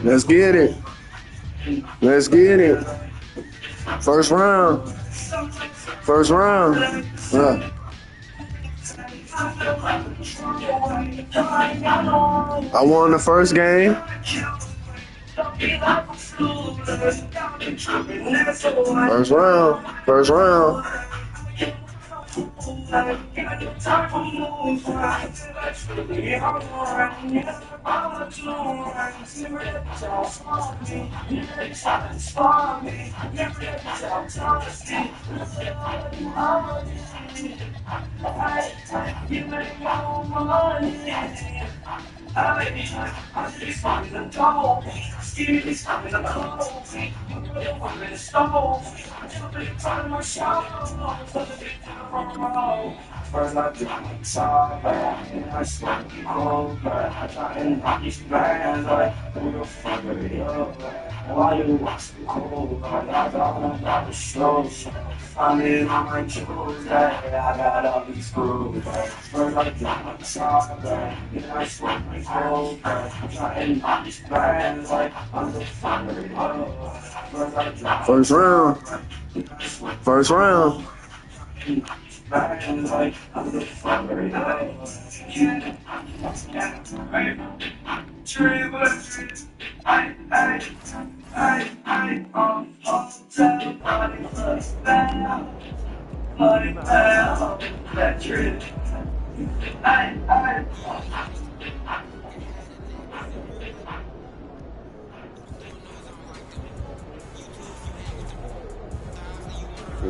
Let's get it. Let's get it. First round. First round. I won the first game. First round. First round. First I drop my top and I smoke over. I try and rock these bands like who the fuck are you? Why you watch the cold? I don't about the show. I'm in on my jewels, I got all these screws. First I drop my top and I smoke my over. I try and rock these bands like who the fuck are you? First round. First round. Like I'm the fucker,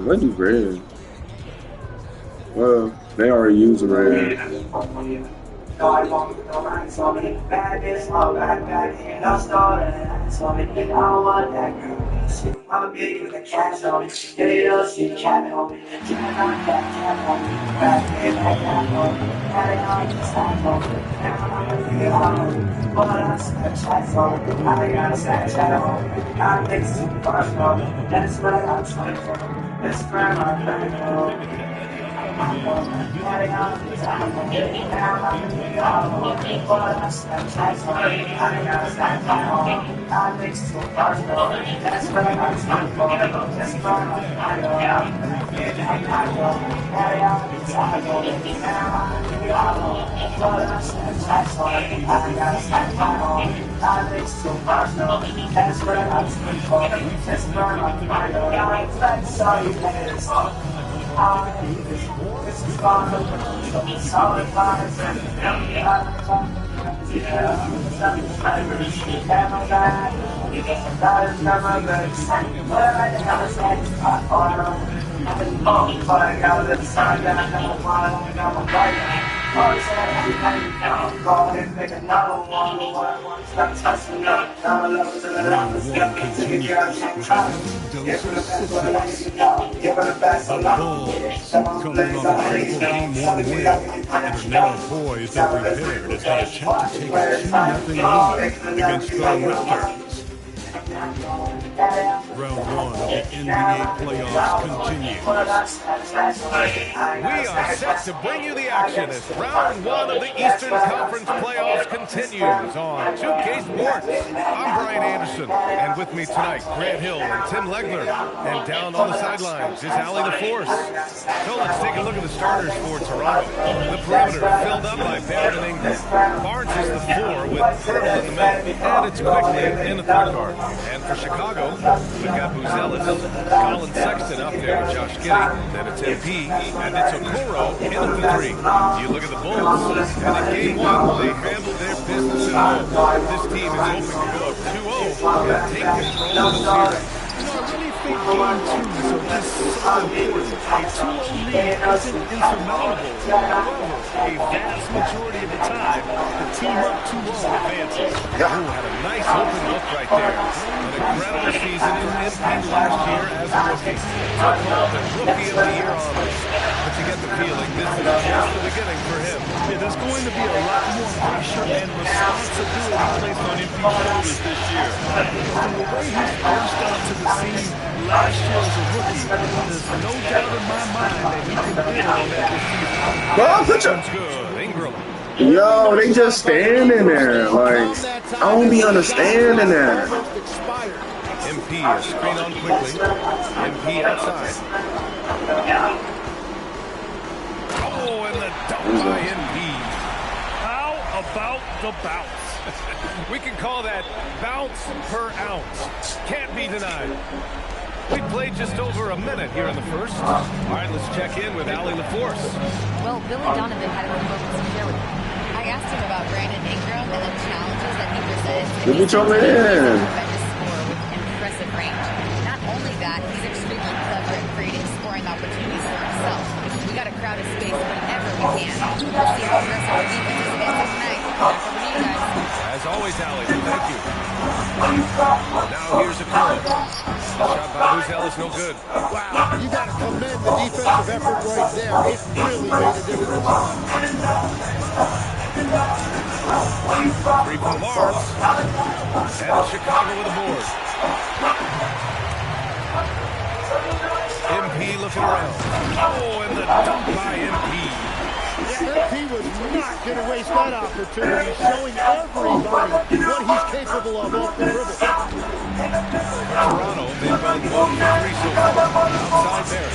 What do red? Well, they already use the red. I'm big with the cash on me. Get it up, she cat on me. Keep it on cat on me. Back in, back on me. Had it on the side on me. Now I'm gonna feel on me. But I'm Snapchat on me. I got a Snapchat on me. I think it's too far from me. That's what I'm trying for. That's where my friend on me. This is fun, solid vibes, Boys are prepared as they attempt to take a 2-0 lead against ProLife. Round one of the NBA playoffs continues. We are set to bring you the action as round one of the Eastern Conference playoffs continues on 2K Sports. I'm Brian Anderson, and with me tonight, Grant Hill and Tim Legler. And down on the sidelines is Allie the Force. So let's take a look at the starters for Toronto. The perimeter filled up by Barrett and Ingram. Barnes is the 4 with Purtle in the middle, and it's quickly in the point guard. And for Chicago, we got Buzelis, Colin Sexton up there with Josh Giddey, then it's MP, and it's Okoro in at the 3. You look at the Bulls, and in game one, they handled their business at home. This team is hoping to go up 2-0 and take control of the series. I really think game twos are just so important. A 2-0 lead isn't insurmountable. However, a vast majority of the time, the team up 2-0 advances. Oh, had a nice open look right there. An incredible season in MP last year as a rookie. Took home the Rookie of the Year honors. But you get the feeling this is just the beginning for him. Yeah, there's going to be a lot more pressure and responsibility placed on MP's shoulders this year. From the way he's burst onto the scene last year as a rookie, there's no doubt in my mind that he can build on that this season. Well, put your... Good. Ingram. Yo, they just standing there. Like, I don't be understanding that. MP is screen on quickly. MP outside. Oh, and the dump by MP. How about the bounce? We can call that bounce per ounce. Can't be denied. We played just over a minute here in the first. All right, let's check in with Allie LaForce. Well, Billy Donovan had a few moments to share with me. I asked him about Brandon Ingram and the challenges that he presents. Let me jump in. Tremendous scorer with impressive range. Not only that, he's extremely clever at creating scoring opportunities for himself. We got to crowd his space whenever we can. We'll see how aggressive our defense is against tonight. Back over to you guys. As always, Allie, thank you. Now here's a curl. The shot by Buzel is no good. Wow, you got to commend the defensive effort right there. It really made a difference. Three from Barnes. And Chicago with a board. MP looking around. Oh, and the dunk by MP. MP was not going to waste that opportunity, showing everybody what he's capable of off the dribble. Toronto, they've gone 1 for 3 so far. Outside Barrett.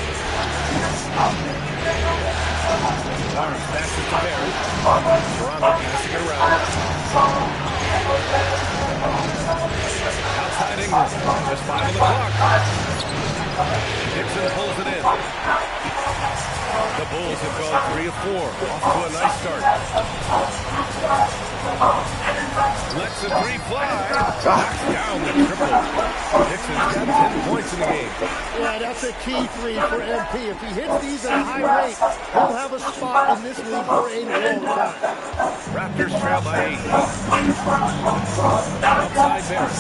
Barnes passes to Barrett. Toronto passing it around. Outside Ingram. Just 5 on the clock. Dixon pulls it in. The Bulls have gone 3 of 4. Off to a nice start. Lets the three fly. Knocks down the triple. Dixon's got 10 points in the game. Yeah, that's a key three for MP. If he hits these at a high rate, he'll have a spot in this league for a long time. Raptors trail by 8. Outside Barrett.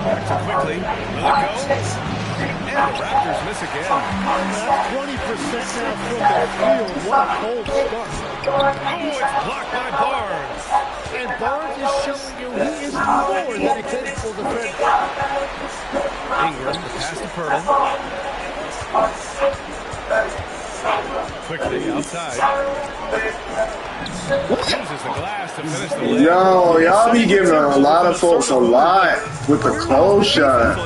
Back to quickly. Will it go? And the Raptors miss again. That's 20% now from the field. What a cold start. Oh, it's blocked by Barnes. And Barnes is showing you he is more than a capable defender. Ingram, the pass to Pearl. Quickly outside. Uses the glass to finish the layup. Yo, y'all be giving a lot of folks a lot with the close shot.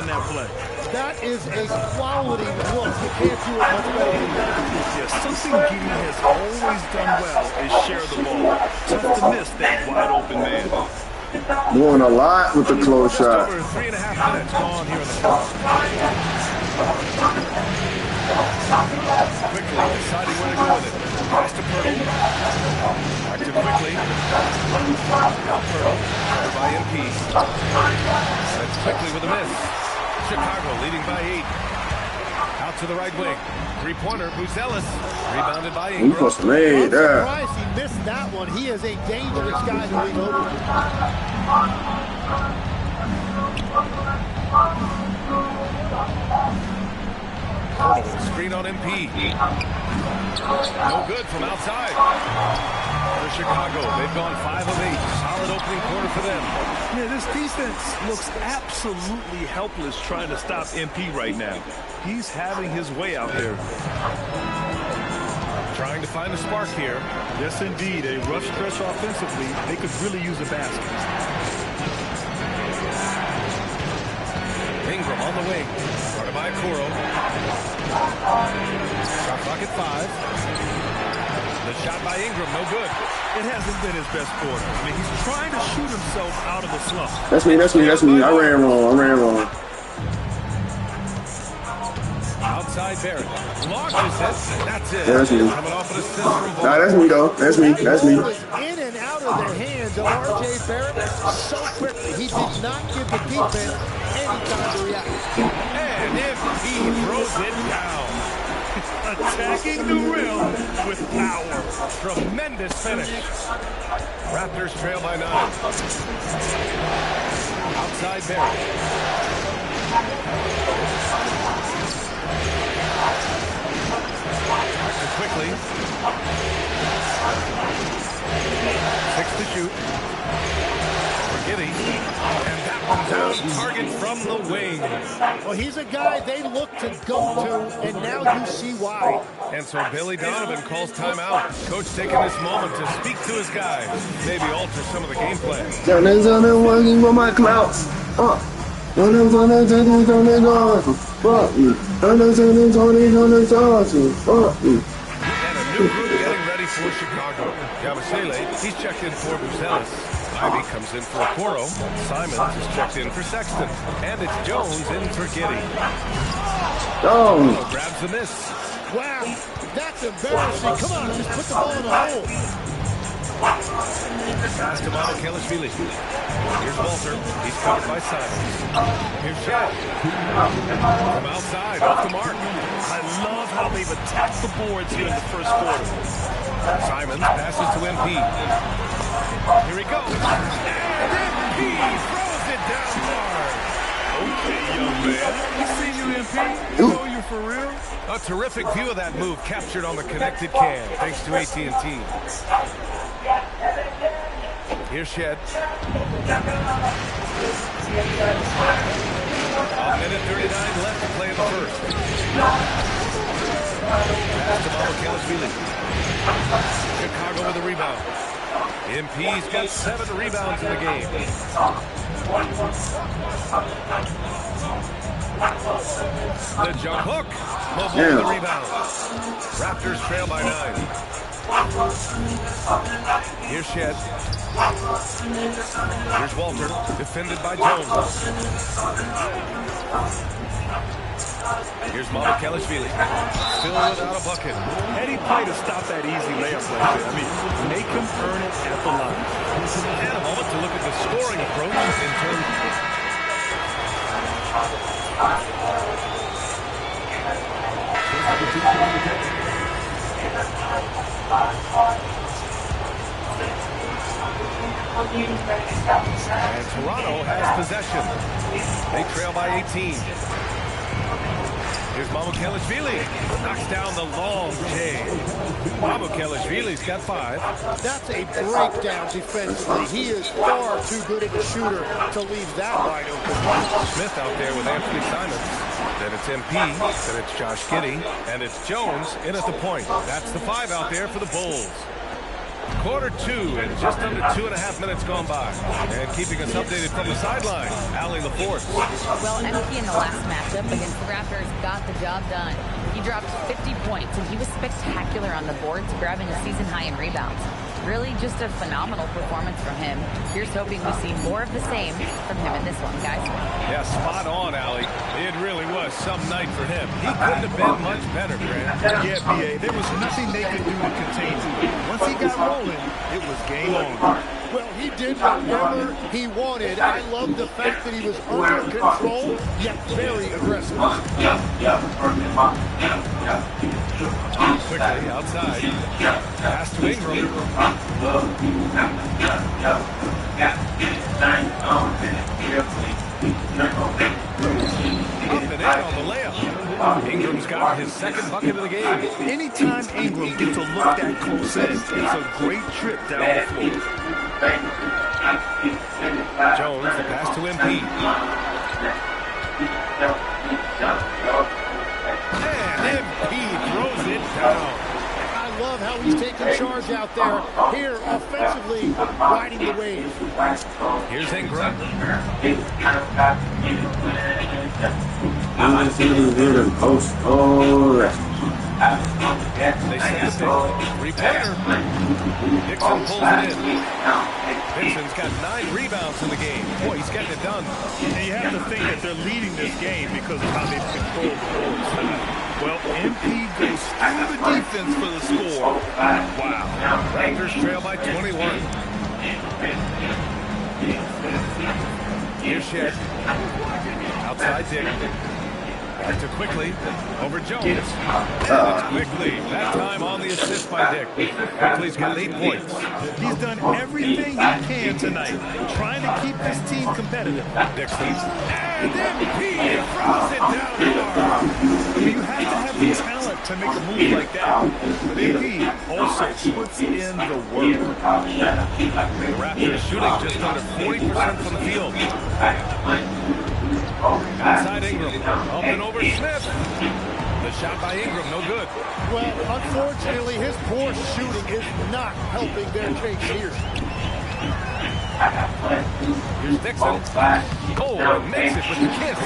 That is a quality look. You can't do it much better than that. Yeah, something Giddy has always done well is share the ball. Tough to miss that wide open man. Doing a lot with the close shot. Over 3.5 minutes gone here in the first. Quickly deciding where to go with it. Pass to Pearl. Back to quickly. Now Pearl. By MP. That's quickly with a miss. Chicago leading by 8. Out to the right wing. Three-pointer, Buzelis. Rebounded by He Ingram. must have made that. I'm surprised he missed that one. He is a dangerous guy to lead over. Screen on MP. No good from outside. For Chicago, they've gone 5 of 8. Solid opening quarter for them. Yeah, this defense looks absolutely helpless trying to stop MP right now. He's having his way out here. Trying to find a spark here. Yes, indeed. A rough stretch offensively. They could really use a basket. Ingram on the wing. Started by Kuro. Shot clock at 5. The shot by Ingram, no good. It hasn't been his best quarter. I mean, he's trying to shoot himself out of a slump. That's me. I ran wrong. Outside Barrett. Launches it. That's it. Yeah, that's me. Coming off an assist from Ball. Nah, that's me, though. That's me. It was in and out of the hands of R.J. Barrett so quickly. He did not give the defense any time to react. And if he throws it down. Attacking the rim with power. Tremendous finish. Raptors trail by 9. Outside Barrett. Quickly. 6 to shoot. For Giddy. And that Target from the wing. Well, he's a guy they look to go to, and now you see why. And so Billy Donovan calls timeout. Coach taking this moment to speak to his guys. Maybe alter some of the game plan. I'm working for my clouds. Fuck me. Fuck me. And a new group getting ready for Chicago. Yabusele, he's checked in for Buzelis. Ivy comes in for Okoro. Simons is checked in for Sexton. And it's Jones in for Giddey. Oh. Grabs the miss. Wow, that's embarrassing. Come on, just put the ball in the hole. Pass to Kelishvili. Here's Walter. He's covered by Simons. Here's Shed. From outside, off the mark. I love how they've attacked the boards here in the first quarter. Simons passes to MP. Here he goes. And MP throws it down hard. Okay, young man. We see you, MP. You know you're for real. A terrific view of that move captured on the connected cam, thanks to AT&T. Here's Shed. A minute 39 left to play in the first. Pass to Kelishvili. Chicago with a rebound. MP's got 7 rebounds in the game. The jump hook. Mobile with the rebound. Raptors trail by 9. Here's Shed. Here's Walter, defended by Jones. Here's Kelishvili. Still without a bucket. Any play to stop that easy layup like that. I mean, make him earn it at the line. And a moment to look at the scoring approach in terms. And Toronto has possession. They trail by 18. Here's Kelishvili. Knocks down the long J. Kelishvili's got 5. That's a breakdown defensively. He is far too good of a shooter to leave that wide open. Smith out there with Anthony Simons. Then it's MP. Then it's Josh Giddey. And it's Jones in at the point. That's the 5 out there for the Bulls. Quarter 2 and just under 2.5 minutes gone by. And keeping us updated from the sideline, Allie LaForce. Well, MP in the last matchup against the Raptors got the job done. He dropped 50 points, and he was spectacular on the boards, grabbing a season high in rebounds. Really just a phenomenal performance from him. Here's hoping we see more of the same from him in this one, guys. Yeah, spot on, Allie. It really was some night for him. He couldn't have been much better, Grant. Yeah, B.A., there was nothing they could do to contain him. Once he got rolling, it was game on. Well, he did whatever he wanted. I love the fact that he was under control, yet very aggressive. Quickly outside. Pass to Ingram. Up and in on the layup. Ingram's got his second bucket of the game. Anytime Ingram gets a look that close in, it's a great trip down the floor. Jones, the pass to MP. And MP throws it down. I love how he's taking charge out there. Here, offensively, riding the wave. Here's Ingram. They set the pick. Three-pointer. Dixon pulls it in. Dixon's got 9 rebounds in the game. Boy, he's getting it done. And you have to think that they're leading this game because of how they've controlled the boards tonight. Well, MP goes through the defense for the score. Wow. Raptors trail by 21. Here's Shed. Outside Dick. Back to Quickly. Over Jones. And it's Quickly. That time on the assist by Dick. Quickly's got 8 points. He's done everything he can tonight, trying to keep this team competitive. Dixon. And MP throws it down hard. You have to have the talent to make a move like that. But MP also puts in the work. The Raptors shooting just under 40% from the field. Inside Ingram. Up and over Smith. The shot by Ingram, no good. Well, unfortunately, his poor shooting is not helping their case here. Here's Dixon. Cole makes it with the kiss.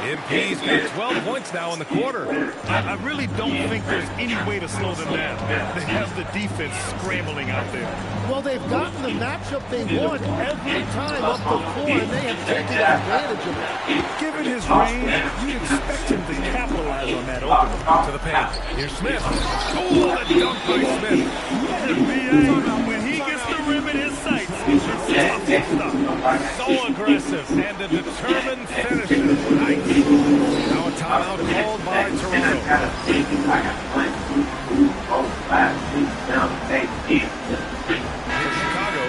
MP's got 12 points now in the quarter. I really don't think there's any way to slow them down. They have the defense scrambling out there. Well, they've gotten the matchup they want every time up the floor, and they have taken advantage of it. Given his range, you'd expect him to capitalize on that opening. To the paint. Here's Smith. Oh, the dunk by Smith. When he gets the rim in his sights, it's tough stuff. So aggressive and a determined finisher. Nice. Now a timeout called by Toronto. Here's Chicago.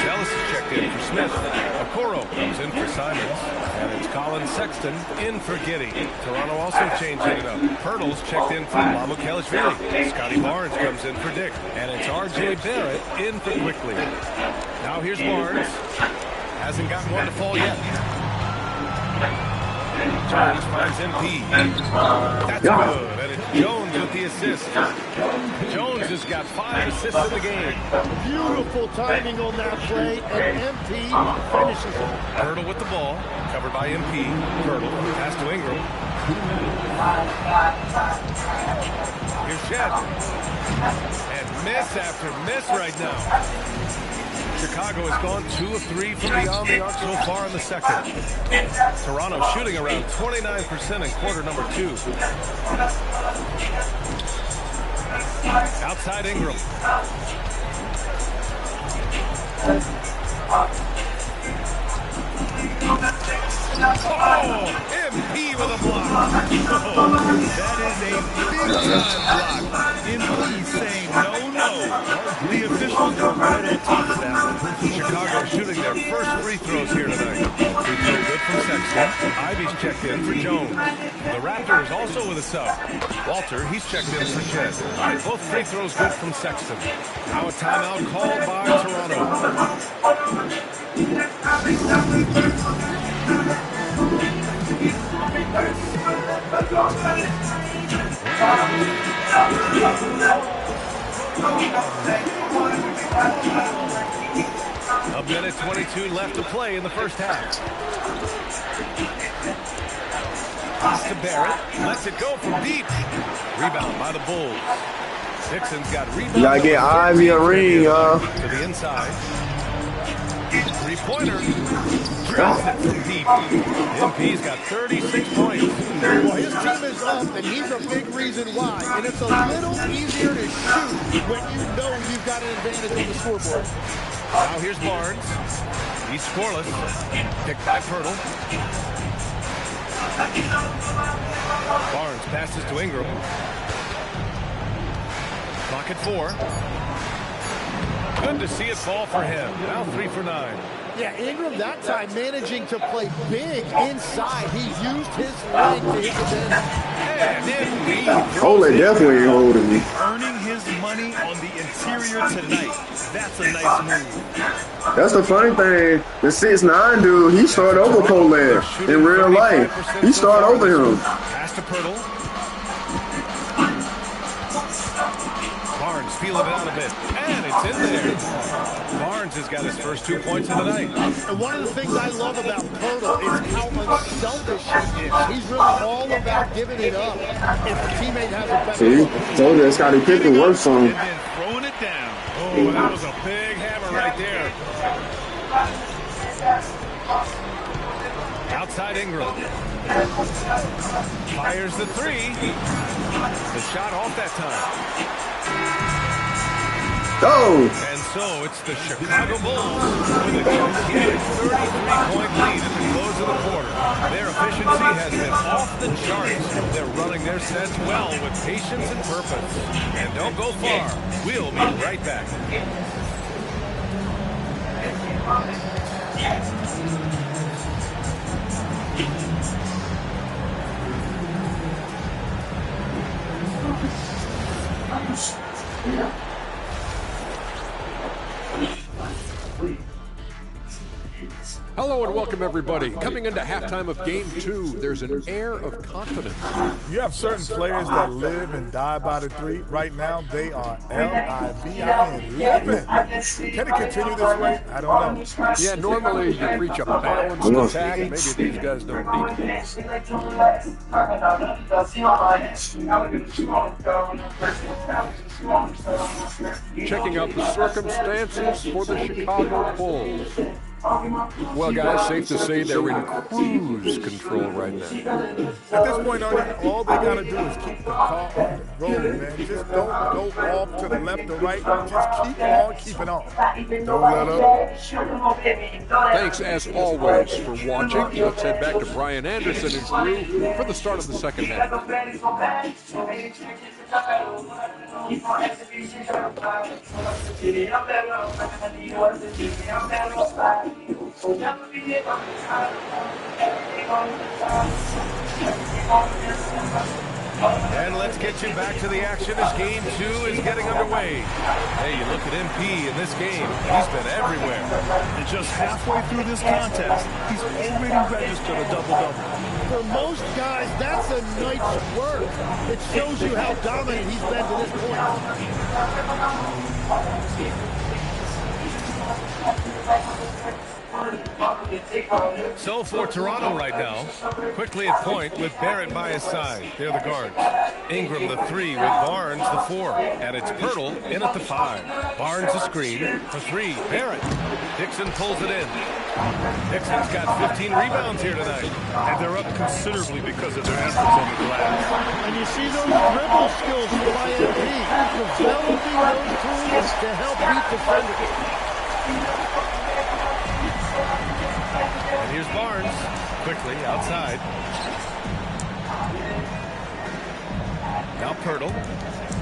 Ellis is checked in for Smith. Okoro comes in for Simons. And it's Colin Sexton in for Giddey. Toronto also changing it up. Pirtle's checked in for Mamukelashvili. Scotty Barnes comes in for Dick. And it's R.J. Barrett in for Quickly. Now here's Barnes. Hasn't gotten one to fall yet. Jones finds MP. That's good. And it's Jones with the assist. Jones has got 5 assists in the game. Beautiful timing on that play, and MP finishes it. Pirtle with the ball. Covered by MP. Pirtle. Pass to Ingram. Here's Shed. And miss after miss right now. Chicago has gone 2 of 3 from beyond the arc so far in the second. Toronto shooting around 29% in quarter number 2. Outside Ingram. Oh, MP with a block. Oh, that is a big-time block. MP saying no. The officials are right on top of that. Chicago shooting their first free throws here tonight. Free throw good from Sexton. Ivy's checked in for Jones. The Raptors also with a sub. Walter, he's checked in for Shed. All right, both free throws good from Sexton. Now a timeout called by Toronto. A minute 22 left to play in the first half. Pass to Barrett. Lets it go from deep. Rebound by the Bulls. Dixon's got rebound. You gotta get Ivy a ring, y'all. To the inside. Three-pointer. Drills it from deep. MP's got 36 points. Well, his team is up, and he's a big reason why. And it's a little easier to shoot when you know you've got an advantage on the scoreboard. Now here's Barnes. He's scoreless. Picked by Pirtle. Barnes passes to Ingram. Clock at 4. Good to see it fall for him. Now 3 for 9. Yeah, Ingram that time managing to play big inside. He used his length to his advantage. And in Ole definitely holding me. Earning his money on the interior tonight. That's a nice move. That's the funny thing. The 6'9" dude, he started over Cole in real life. He started over him. Pass to Pirtle. Barnes feeling it out a bit. And it's in there. Barnes has got his first 2 points of the night. And one of the things I love about Pirtle is how unselfish he is. He's really all about giving it up if the teammate has a better. See, told you Scotty Pippen works on him. And then throwing it down. Oh, that was a big hammer right there. Outside Ingram. Fires the 3. The shot off that time. Oh! And so it's the Chicago Bulls with a gigantic 33-point lead at the close of the quarter. Their efficiency has been off the charts. They're running their sets well with patience and purpose. And don't go far. We'll be right back. Hello and welcome, everybody. Coming into halftime of Game 2, there's an air of confidence. You have certain players that live and die by the three. Right now, they are L-I-V-I-N, living. Can it continue this way? I don't know. Yeah, normally you reach a balanced attack. Maybe these guys don't need it. Checking out the circumstances for the Chicago Bulls. Well, guys, safe to say they're in cruise control right now. At this point, all they got to do is keep the car on the road, man. Just don't go off to the left or right. Just keep on keeping on. Don't let up. Thanks, as always, for watching. Let's head back to Brian Anderson and crew for the start of the second half. And let's get you back to the action as Game 2 is getting underway. Hey, you look at MP in this game. He's been everywhere. And just halfway through this contest, he's already registered a double-double. For most guys, that's a night's work. It shows you how dominant he's been to this point. So for Toronto right now, quickly at point with Barrett by his side. They're the guards. Ingram the 3 with Barnes the 4. And it's Pirtle in at the 5. Barnes the screen for 3. Barrett. Dixon pulls it in. Dixon's got 15 rebounds here tonight. And they're up considerably because of their efforts on the glass. And you see those dribble skills by MP, developing those tools to help beat defenders. And here's Barnes, quickly outside. Now Pirtle.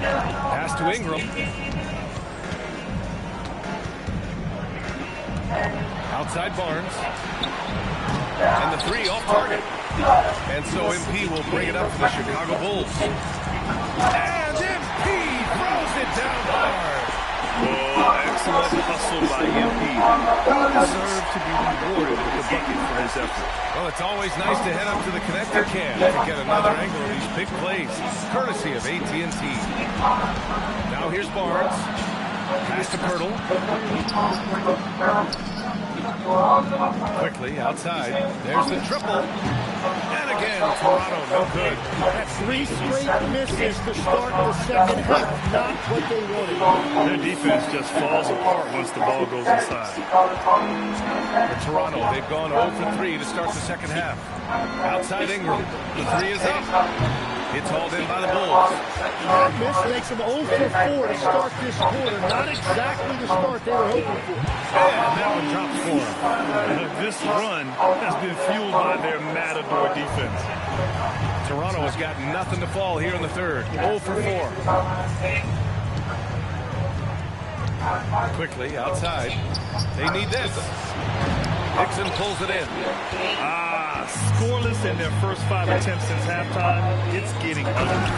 Pass to Ingram. Outside Barnes. And the 3 off target. And so MP will bring it up for the Chicago Bulls. And MP throws it down hard. Oh, excellent hustle by MP. He deserved to be rewarded with the bucket for his effort. Well, it's always nice to head up to the connector cam to get another angle of these big plays, courtesy of AT&T. Now here's Barnes. Pass to Pirtle. Quickly outside. There's the triple. And again, Toronto no good. That's 3 straight misses to start the second half. Not what they wanted. Their defense just falls apart once the ball goes inside. For Toronto, they've gone 0 for 3 to start the second half. Outside Ingram. The 3 is up. It's hauled in by the Bulls. That miss makes them 0 for 4 to start this quarter. Not exactly the start they were hoping for. And that one drops for them. This run has been fueled by their matador defense. Toronto has got nothing to fall here in the third. 0 for 4. Quickly outside. They need this. Dixon pulls it in. Scoreless in their first 5 attempts since halftime. It's getting ugly.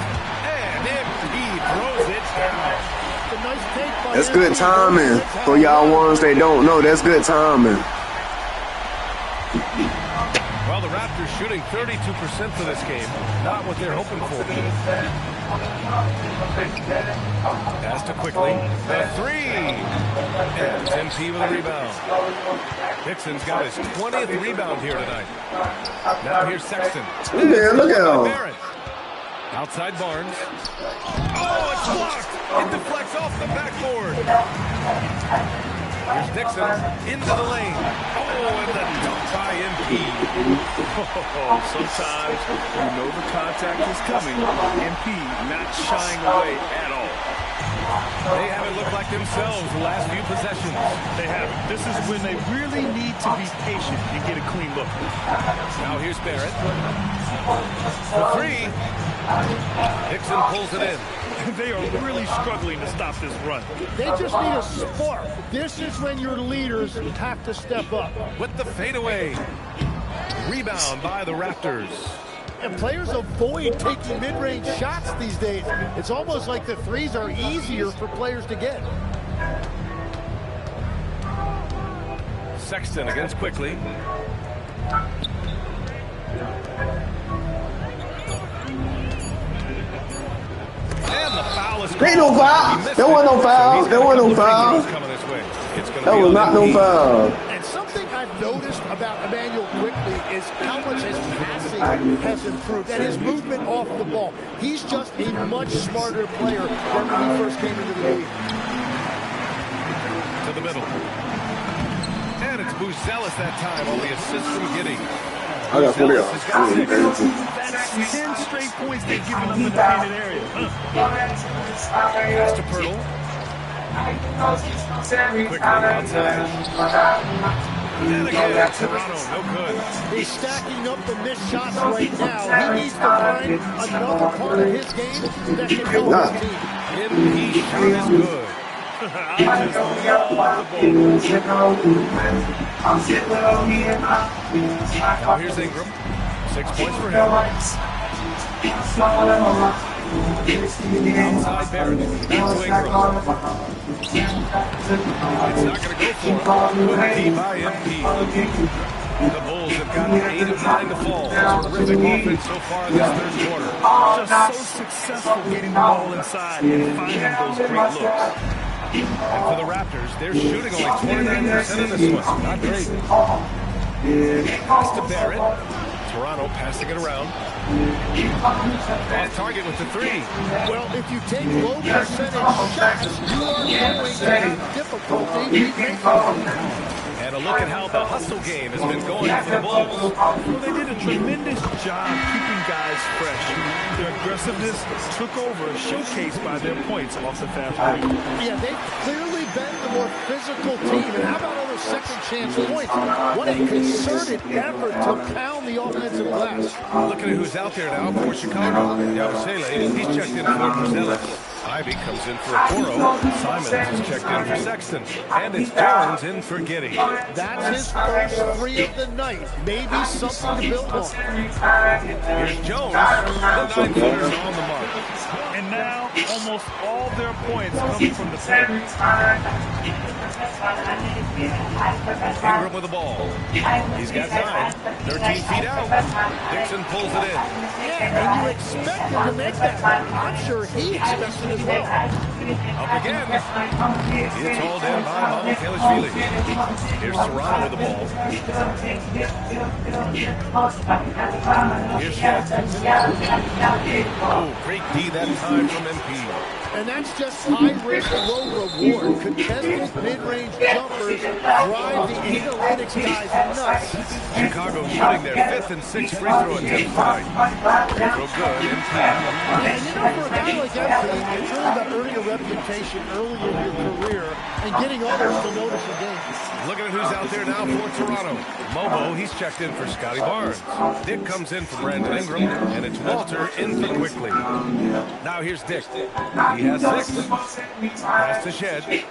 And MP throws it down. That's good timing. For y'all ones that don't know, that's good timing. Well, the Raptors shooting 32% for this game. Not what they're hoping for. Pass to quickly. The 3. And it's MP with a rebound. Dixon's got his 20th rebound here tonight. Now here's Sexton. Man, look at him. Barrett. Outside Barnes. Oh, it's blocked. It deflects off the backboard. Here's Dixon into the lane. Oh, and the dunk by MP. Sometimes you know the contact is coming. MP not shying away at all. They haven't looked like themselves the last few possessions. They haven't. This is when they really need to be patient and get a clean look. Now here's Barrett. For three. Dixon pulls it in. They are really struggling to stop this run. They just need a spark. This is when your leaders have to step up. With the fadeaway. Rebound by the Raptors. And players avoid taking mid-range shots these days. It's almost like the threes are easier for players to get. Sexton against Quickly. And the foul is called. Ain't no foul. There wasn't no foul. There wasn't no foul. That was not no foul. And something I've noticed about Emmanuel Quickly is how much his passing has improved and his movement off the ball. He's just a much smarter player than when he first came into the league. To the middle. And it's Buzelis that time on the assist from Giddey. I got 40 Buzelis has got 6. That's 10 straight points they've given up in the painted area. Pass to Pirtle. Quickly outside. And again, Toronto, no good. He's stacking up the missed shots right now. He needs to find another part of his game that can help his team. MP shot is good. Now here's Ingram. 6 points for him. Outside Barrett. Back to Ingram. It's not going to go for him. Good D by MP. The Bulls have gotten 8 of 9 to fall. Terrific offense so far in this third quarter. Just so successful getting the ball inside and finding those great looks. And for the Raptors, they're shooting only 29% in this one. Not great. Pass to Barrett. Toronto passing it around. Off target with the 3. Well, if you take low percentage shots, you are going to have difficulty making them. And a look at how the hustle game has been going for the Bulls. Well, they did a tremendous job keeping guys fresh. Their aggressiveness took over, showcased by their points off the fast break. Yeah, they've clearly been the more physical team. And how about all those second chance points? What a concerted effort to pound the offensive glass. Looking at who's out there now for Chicago. Yabusele, he's checked in for Buzelis. Ivy comes in for Okoro. Simons is checked in for Sexton. And it's Jones in for Giddey. That's his first 3 of the night. Maybe something to build on. Here's Jones. The 9-footer's on the mark. And now, almost all their points come from the paint. Ingram with the ball. He's got 9. 13 feet out. Dixon pulls it in. Yeah, and you expect him to make that. I'm sure he expects it as well. Up again. It's hauled in by Mamukelashvili. Here's Toronto with the ball. Here's Shed. Oh, great D that time from MP. And that's just high risk, low reward. Contested mid-range jumpers drive the analytics guys nuts. Chicago shooting their 5th and 6th free throw attempts tonight. So good, MP. And you know, for a guy like MP, it's really about earning a reputation early in your career and getting others to notice your game. Looking at who's out there now for Toronto. Mobo, he's checked in for Scotty Barnes. Dick comes in for Brandon Ingram, and it's Walter in for Quickly. Now here's Dick. He has 6. Pass to Shed. Here's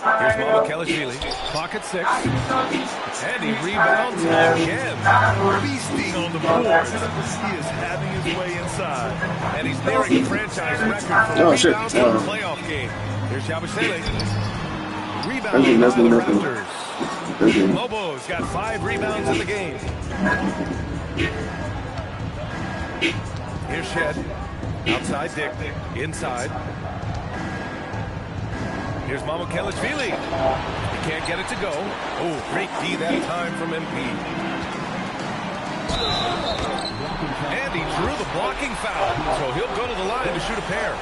Mamukelashvili. Clock at 6. And he rebounds again. Feasting on the boards. He is having his way inside. And he's nearing a franchise record for rebounds in a playoff game. Here's Yabusele. Rebound by the Raptors. Lobo's got 5 rebounds in the game. Here's Shed. Outside Dick. Inside. Here's Mamukelashvili. He can't get it to go. Oh, great D that time from MP. And he drew the blocking foul, so he'll go to the line to shoot a pair.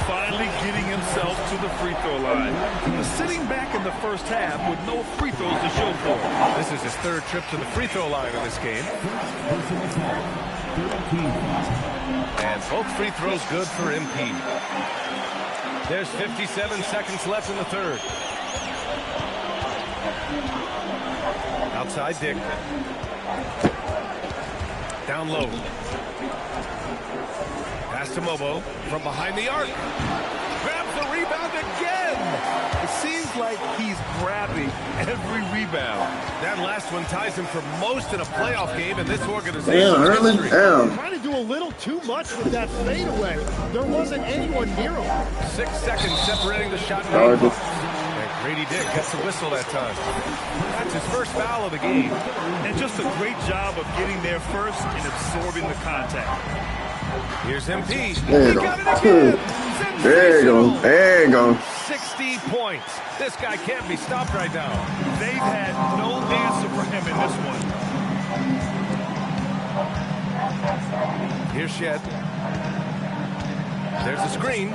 Finally getting himself to the free throw line. He was sitting back in the first half with no free throws to show for it. This is his third trip to the free throw line in this game. And both free throws good for MP. There's 57 seconds left in the third. Outside Dick. Down low. Pass to Mobo from behind the arc. Grabs the rebound again. It seems like he's grabbing every rebound. That last one ties him for most in a playoff game in this organization's Early. history. Trying to do a little too much with that fadeaway. There wasn't anyone near him. 6 seconds separating the shot and box. And Grady Dick gets a whistle that time. That's his first foul of the game. And just a great job of getting there first and absorbing the contact. Here's MP. There you He got it go. again. There you go. There you go. 60 points. This guy can't be stopped right now. They've had no answer for him in this one. Here's Shed. There's a screen.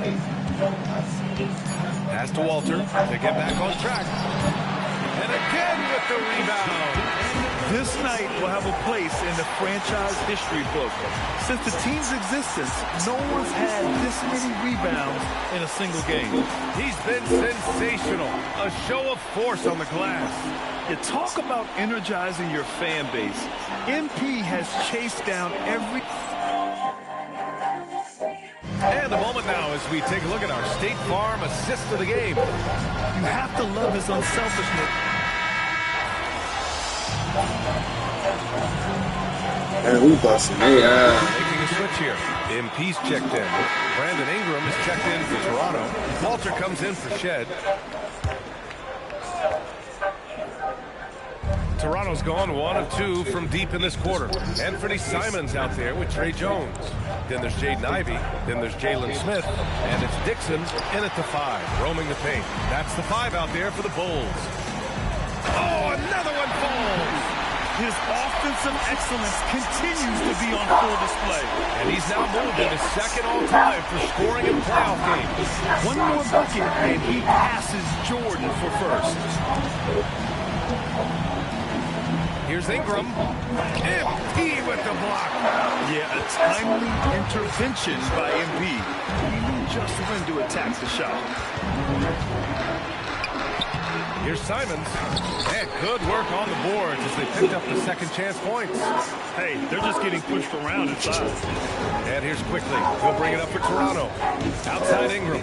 Pass to Walter to get back on track. And again with the rebound. This night will have a place in the franchise history book. Since the team's existence, no one's had this many rebounds in a single game. He's been sensational. A show of force on the glass. You talk about energizing your fan base. MP has chased down every... And a moment now as we take a look at our State Farm assist of the game. You have to love his unselfishness. And we busting. Yeah. Making a switch here. MP's checked in. Brandon Ingram is checked in for Toronto. Walter comes in for Shed. Toronto's gone 1 of 2 from deep in this quarter. Anthony Simons out there with Trey Jones. Then there's Jaden Ivey. Then there's Jalen Smith. And it's Dixon in at the 5, roaming the paint. That's the 5 out there for the Bulls. Oh, another one falls. His offensive excellence continues to be on full display. And he's now moved into second all-time for scoring in playoff games. One more bucket, and he passes Jordan for first. Here's Ingram. MP with the block. Yeah, a timely intervention by MP. He knew just when to attack the shot. Here's Simons. And good work on the boards as they picked up the second chance points. Hey, they're just getting pushed around inside. And here's Quickly. He'll bring it up for Toronto. Outside Ingram.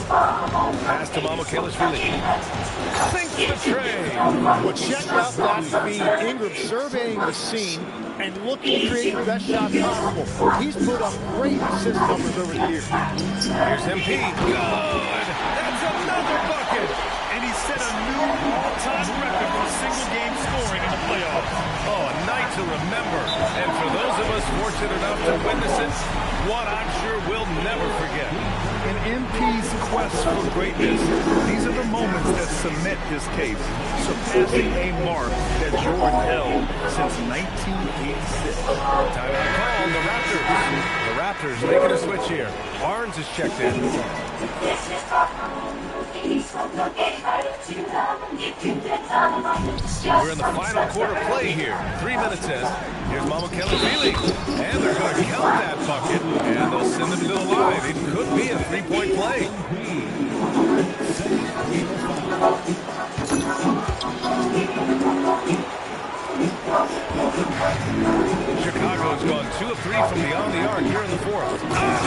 Pass to Mamukelashvili. Sinks the tray. Well, check out that speed. Ingram surveying the scene and looking to create the best shot possible. He's put up great assist numbers over the years. Here's MP. Good. That's another bucket. And he set a new all-time record for single-game scoring in the playoffs. Oh, a night to remember. And for those of us fortunate enough to witness it, one I'm sure we'll never forget. In MP's quest for greatness, these are the moments that cement his case, surpassing a mark that Jordan held since 1986. Timeout call, the Raptors. The Raptors making a switch here. Barnes is checked in. We're in the final quarter play here. 3 minutes in. Here's Mamukelashvili. And they're going to count that bucket. And they'll send him to the line. It could be a three-point play. Chicago's gone 2 of 3 from beyond the arc here in the fourth. That's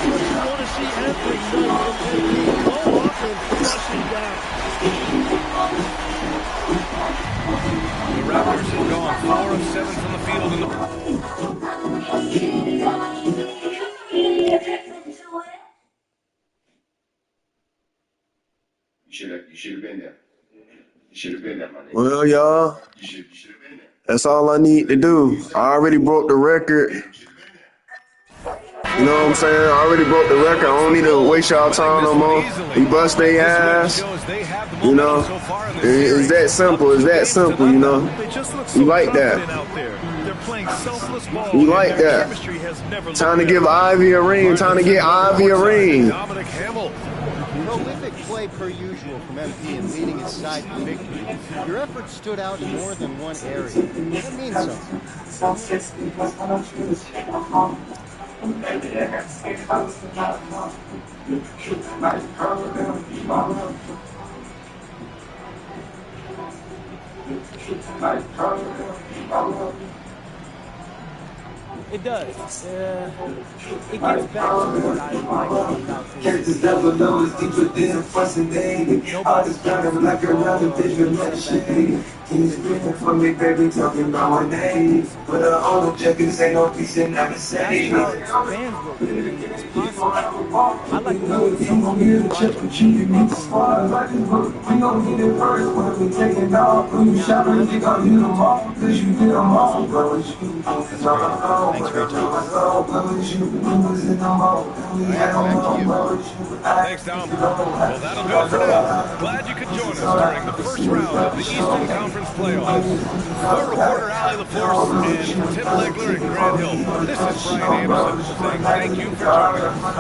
what you want to see every night from MP. Go up and flush him down. The Raptors have gone 4 of 7 from the field in the... You should have been there. You should have been there, my nigga. Well, y'all, You should have been there. that's all I need to do. I already broke the record. You know what I'm saying? I already broke the record. I don't need to waste y'all time no more. We bust their ass. You know, it's that simple. It's that simple, you know. They just look We so like confident that. out there. They're playing selfless ball. We like and their that. chemistry has never Time to looked give better. Ivy a ring. Time to get Ivy a ring. Dominic Hamill. Prolific play per usual from MP and leading his side to victory. Your effort stood out in more than one area. That means something. It does. It gets back to what I like about this. Nobody's driving like a rather visual shade. He's waiting for me, baby, talking about my name. But the older checkers ain't no peace and never say. That's how fans will be. It's possible. I like to know it's someone here to check what you need to squad. Like this book, we gon' get it first. When we take it off, when you shout and you gon' hit them all. Cause you did them all, bro. Thanks for your time. Thanks, Dom. Well, that'll do it for now. Glad you could join us during the first round of the Eastern Conference playoffs. For reporter Allie LaForce and for Tim Legler and Grant Hill, this is Brian Anderson saying thank you for joining us. So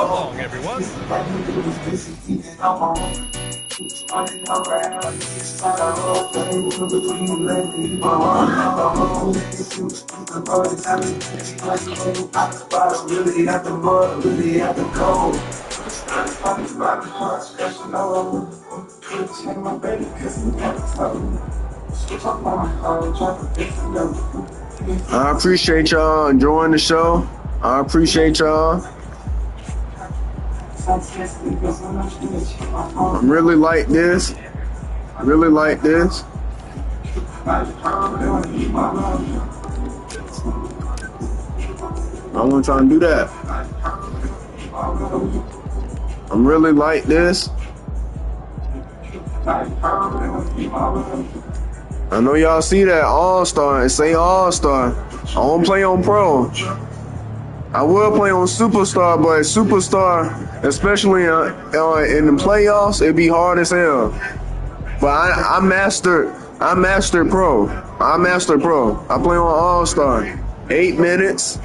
long, everyone. I appreciate y'all enjoying the show. I appreciate y'all. I really like this. Really like this. I want to try and do that. I'm really like this. I know y'all see that All-Star. It say All-Star. I don't play on Pro. I will play on Superstar, but Superstar, especially in the playoffs, it'd be hard as hell. But I mastered Pro. I mastered Pro. I play on All-Star. 8 minutes.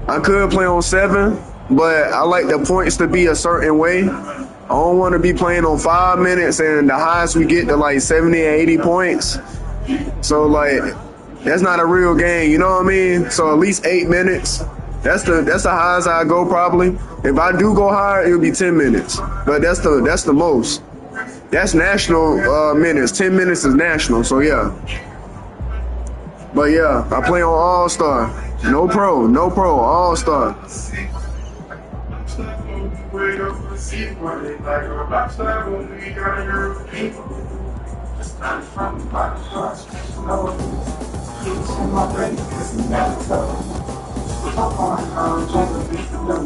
I could play on 7, but I like the points to be a certain way. I don't want to be playing on 5 minutes and the highest we get to like 70 and 80 points. So like, that's not a real game, you know what I mean? So at least 8 minutes. That's the highest I go probably. If I do go higher, it'll be 10 minutes. But that's the most. That's national minutes. 10 minutes is national. So yeah. But yeah, I play on All-Star. No Pro, All-Star.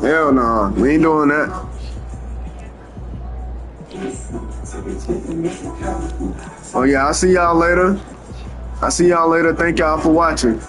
Hell no, we ain't doing that. Oh yeah, I'll see y'all later. Thank y'all for watching.